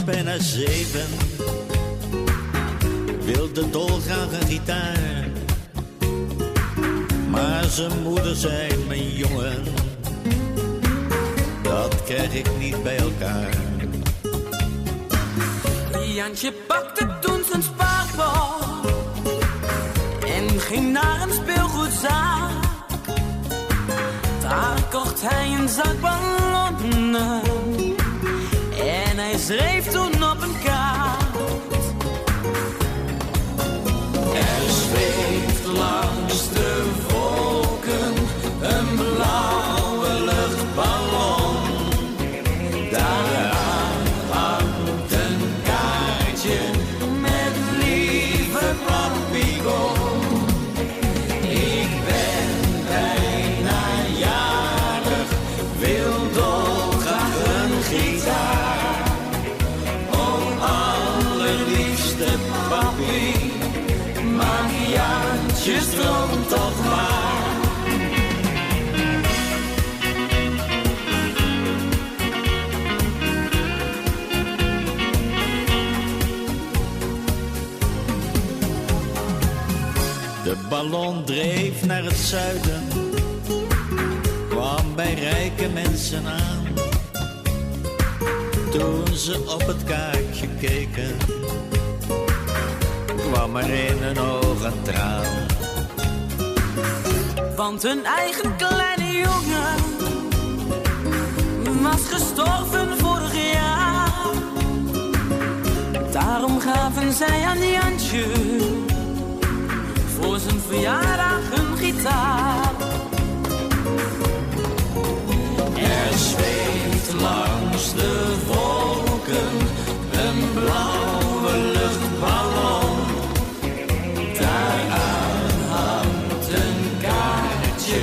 bijna 7, wilde dolgraag een gitaar. Maar zijn moeder zei, mijn jongen, dat krijg ik niet bij elkaar. Jantje pakte toen zijn spaarpot en ging naar een speelgoedzaak. Daar kocht hij een zak ballonnen en hij schreef toen op een kaart. Er zweeft langs de wolken een blauwe luchtballon. Daaraan hangt een kaartje met lieve papigon. Ik ben bijna jarig, wil dolgraag een gitaar. Oh, allerliefste papi, maak Jantje stroom toch maar. De ballon dreef naar het zuiden, kwam bij rijke mensen aan. Toen ze op het kaartje keken, kwam er in hun ogen een traan. Want hun eigen kleine jongen was gestorven vorig jaar. Daarom gaven zij aan Jantje voor zijn verjaardag een gitaar. Er zweeft langs de wolken een blauwe luchtballon. Daaraan hangt een kaartje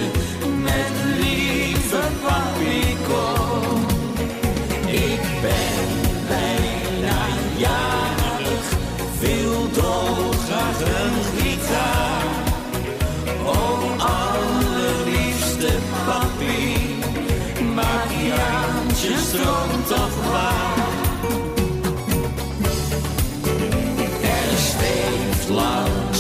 met lieve papigon. Ik ben bijna jarig, wil dolgraag een gitaar. Oh, allerliefste papi, maak Jantje stroom toch maar. Er zweeft lang